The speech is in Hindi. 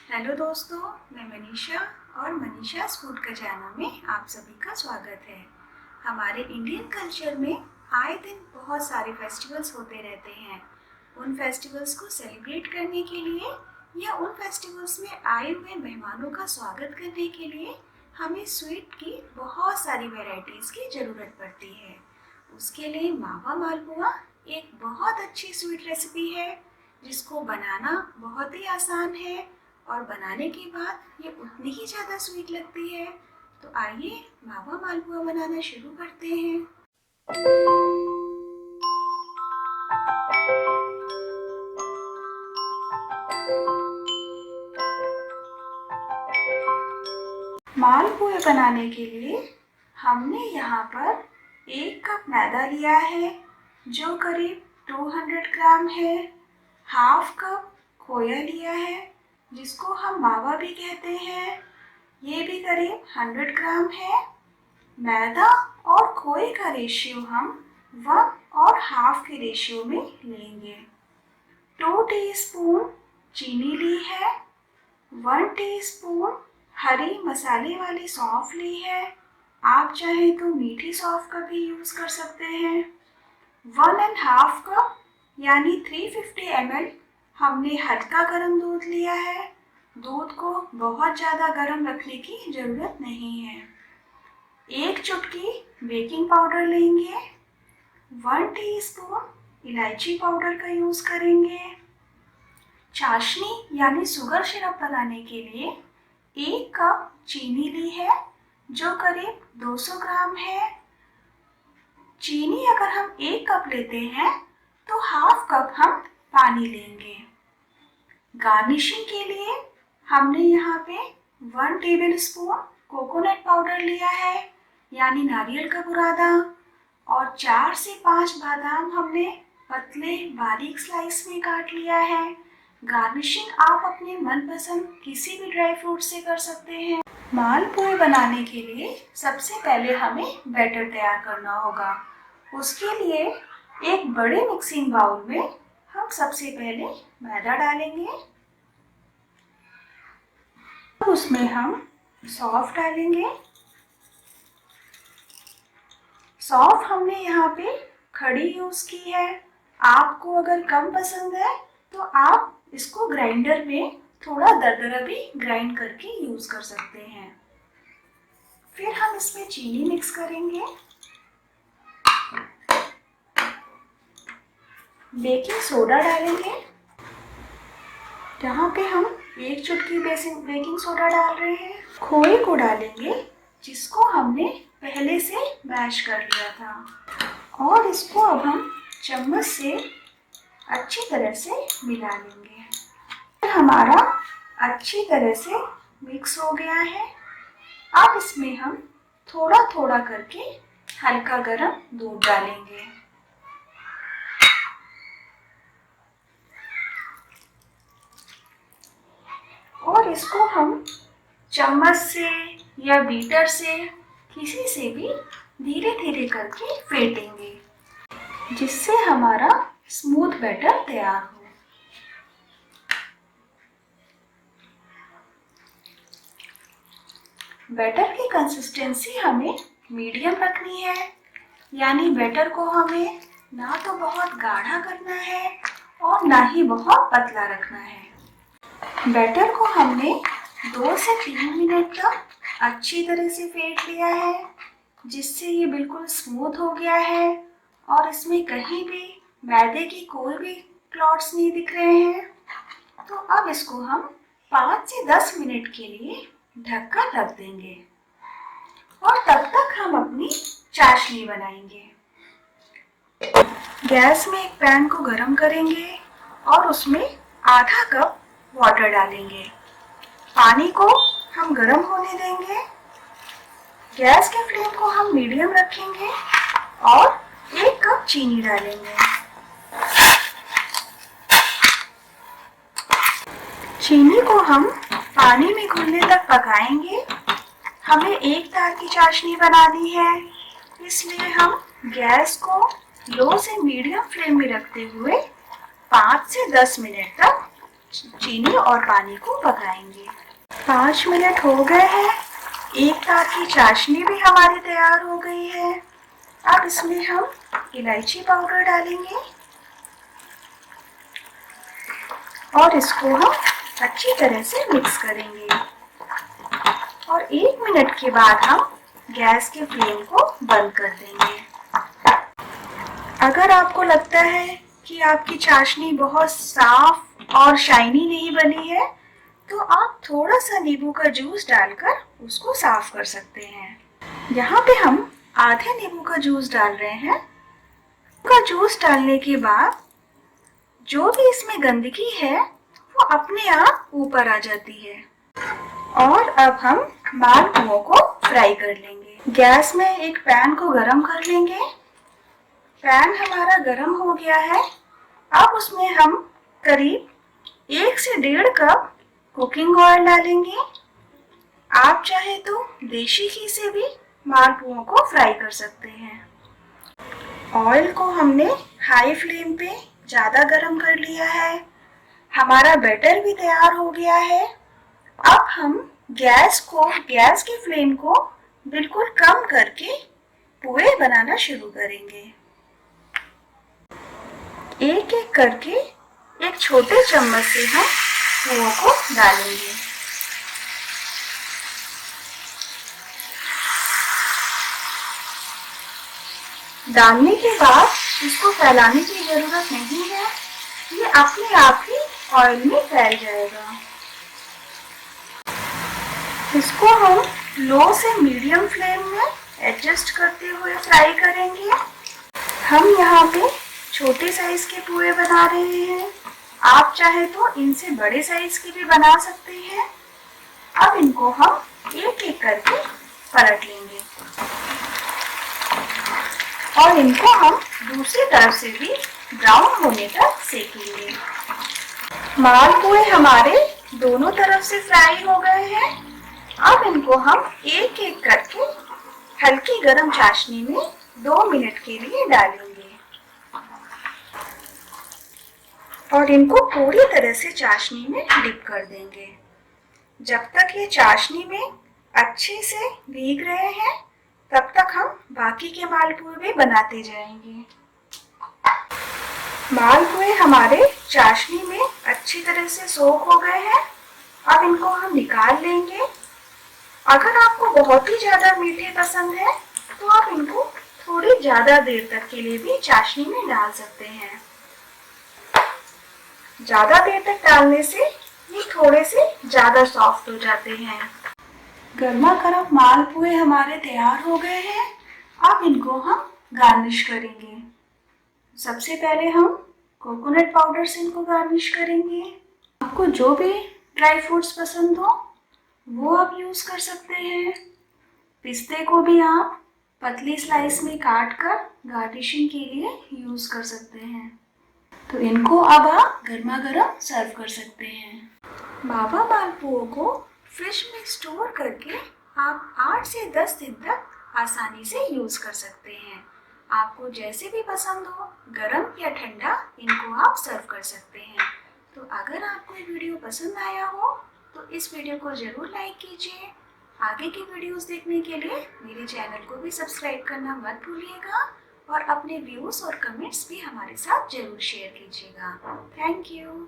हेलो दोस्तों, मैं मनीषा और मनीषा's फूड का चैनल में आप सभी का स्वागत है। हमारे इंडियन कल्चर में आए दिन बहुत सारे फेस्टिवल्स होते रहते हैं। उन फेस्टिवल्स को सेलिब्रेट करने के लिए या उन फेस्टिवल्स में आए हुए मेहमानों का स्वागत करने के लिए हमें स्वीट की बहुत सारी वैरायटीज़ की ज़रूरत पड़ती है। उसके लिए मावा मालपुआ एक बहुत अच्छी स्वीट रेसिपी है जिसको बनाना बहुत ही आसान है और बनाने के बाद ये उतनी ही ज़्यादा स्वीट लगती है। तो आइए मावा मालपुआ बनाना शुरू करते हैं। मालपुए बनाने के लिए हमने यहाँ पर 1 कप मैदा लिया है जो करीब 200 ग्राम है। हाफ कप खोया लिया है जिसको हम मावा भी कहते हैं, ये भी करीब 100 ग्राम है। मैदा और खोए का रेशियो हम 1 और हाफ के रेशियो में लेंगे। 2 टीस्पून चीनी ली है, 1 टीस्पून हरी मसाले वाली सौंफ ली है। आप चाहे तो मीठी सौंफ का भी यूज़ कर सकते हैं। 1½ कप यानी 350 ml हमने हल्का गर्म दूध लिया है। दूध को बहुत ज़्यादा गर्म रखने की ज़रूरत नहीं है। 1 चुटकी बेकिंग पाउडर लेंगे। 1 टीस्पून इलायची पाउडर का यूज़ करेंगे। चाशनी यानी शुगर सिरप बनाने के लिए 1 कप चीनी ली है जो करीब 200 ग्राम है। चीनी अगर हम 1 कप लेते हैं तो हाफ कप हम पानी लेंगे। गार्निशिंग के लिए हमने यहाँ पे 1 टेबलस्पून कोकोनट पाउडर लिया है यानी नारियल का बुरादा, और 4 से 5 बादाम हमने पतले बारीक स्लाइस में काट लिया है। गार्निशिंग आप अपने मनपसंद किसी भी ड्राई फ्रूट से कर सकते हैं। मालपुए बनाने के लिए सबसे पहले हमें बैटर तैयार करना होगा। उसके लिए एक बड़े मिक्सिंग बाउल में हम सबसे पहले मैदा डालेंगे। उसमें हम सौंफ डालेंगे। सौंफ हमने यहाँ पे खड़ी यूज़ की है। आपको अगर कम पसंद है तो आप इसको ग्राइंडर में थोड़ा दरदरा भी ग्राइंड करके यूज़ कर सकते हैं। फिर हम इसमें चीनी मिक्स करेंगे। बेकिंग सोडा डालेंगे। यहाँ पे हम 1 चुटकी बेकिंग सोडा डाल रहे हैं। खोए को डालेंगे जिसको हमने पहले से मैश कर लिया था, और इसको अब हम चम्मच से अच्छी तरह से मिला लेंगे। हमारा अच्छी तरह से मिक्स हो गया है। अब इसमें हम थोड़ा थोड़ा करके हल्का गर्म दूध डालेंगे। और इसको हम चम्मच से या बीटर से किसी से भी धीरे धीरे करके फेंटेंगे जिससे हमारा स्मूथ बैटर तैयार हो। बैटर की कंसिस्टेंसी हमें मीडियम रखनी है, यानी बैटर को हमें ना तो बहुत गाढ़ा करना है और ना ही बहुत पतला रखना है। बैटर को हमने 2 से 3 मिनट तक अच्छी तरह से फेंट लिया है जिससे ये बिल्कुल स्मूथ हो गया है और इसमें कहीं भी मैदे की कोई भी क्लॉट्स नहीं दिख रहे हैं। तो अब इसको हम 5 से 10 मिनट के लिए ढककर रख देंगे और तब तक हम अपनी चाशनी बनाएंगे। गैस में एक पैन को गरम करेंगे और उसमें आधा कप वाटर डालेंगे। पानी को हम गरम होने देंगे। गैस के फ्लेम को हम मीडियम रखेंगे और 1 कप चीनी डालेंगे। चीनी को हम पानी में घुलने तक पकाएंगे। हमें एक तार की चाशनी बनानी है, इसलिए हम गैस को लो से मीडियम फ्लेम में रखते हुए 5 से 10 मिनट तक चीनी और पानी को पकाएंगे। 5 मिनट हो गए हैं। 1 कप की चाशनी भी हमारी तैयार हो गई है। अब इसमें हम इलायची पाउडर डालेंगे और इसको हम अच्छी तरह से मिक्स करेंगे और 1 मिनट के बाद हम गैस के फ्लेम को बंद कर देंगे। अगर आपको लगता है कि आपकी चाशनी बहुत साफ और शाइनी नहीं बनी है तो आप थोड़ा सा नींबू का जूस डालकर उसको साफ कर सकते हैं। यहाँ पे हम आधे नींबू का जूस डाल रहे हैं। का जूस डालने के बाद जो भी इसमें गंदगी है वो अपने आप ऊपर आ जाती है। और अब हम मालपुओं को फ्राई कर लेंगे। गैस में एक पैन को गरम कर लेंगे। पैन हमारा गरम हो गया है। अब उसमें हम करीब 1 से 1.5 कप कुकिंग ऑयल डालेंगे। आप चाहे तो देशी घी से भी मालपुओं को फ्राई कर सकते हैं। ऑयल को हमने हाई फ्लेम पे ज़्यादा गरम कर लिया है। हमारा बैटर भी तैयार हो गया है। अब हम गैस के फ्लेम को बिल्कुल कम करके पुए बनाना शुरू करेंगे। एक एक करके एक छोटे चम्मच से हम पुओं को डालेंगे। डालने के बाद इसको फैलाने की जरूरत नहीं है, ये अपने आप ही ऑयल में फैल जाएगा। इसको हम लो से मीडियम फ्लेम में एडजस्ट करते हुए फ्राई करेंगे। हम यहाँ पे छोटे साइज के पुए बना रहे हैं। आप चाहे तो इनसे बड़े साइज के भी बना सकते हैं। अब इनको हम एक एक करके पलट लेंगे और इनको हम दूसरी तरफ से भी ब्राउन होने तक सेकेंगे। मालपुए हमारे दोनों तरफ से फ्राई हो गए हैं। अब इनको हम एक एक करके हल्की गरम चाशनी में 2 मिनट के लिए डालेंगे और इनको पूरी तरह से चाशनी में डिप कर देंगे। जब तक ये चाशनी में अच्छे से भीग रहे हैं तब तक हम बाकी के मालपुए भी बनाते जाएंगे। मालपुए हमारे चाशनी में अच्छी तरह से सोख हो गए हैं। अब इनको हम निकाल लेंगे। अगर आपको बहुत ही ज़्यादा मीठे पसंद है तो आप इनको थोड़ी ज़्यादा देर तक के लिए भी चाशनी में डाल सकते हैं। ज़्यादा देर तक डालने से ये थोड़े से ज़्यादा सॉफ्ट हो जाते हैं। गर्मा गर्म मालपुए हमारे तैयार हो गए हैं। अब इनको हम गार्निश करेंगे। सबसे पहले हम कोकोनट पाउडर से इनको गार्निश करेंगे। आपको जो भी ड्राई फ्रूट्स पसंद हो वो आप यूज़ कर सकते हैं। पिस्ते को भी आप पतली स्लाइस में काट कर गार्निशिंग के लिए यूज़ कर सकते हैं। तो इनको अब आप गर्मा गर्म सर्व कर सकते हैं। मावा मालपुओं को फ्रिज में स्टोर करके आप 8 से 10 दिन तक आसानी से यूज़ कर सकते हैं। आपको जैसे भी पसंद हो, गरम या ठंडा, इनको आप सर्व कर सकते हैं। तो अगर आपको ये वीडियो पसंद आया हो तो इस वीडियो को ज़रूर लाइक कीजिए। आगे की वीडियोस देखने के लिए मेरे चैनल को भी सब्सक्राइब करना मत भूलिएगा और अपने व्यूज़ और कमेंट्स भी हमारे साथ ज़रूर शेयर कीजिएगा। Thank you.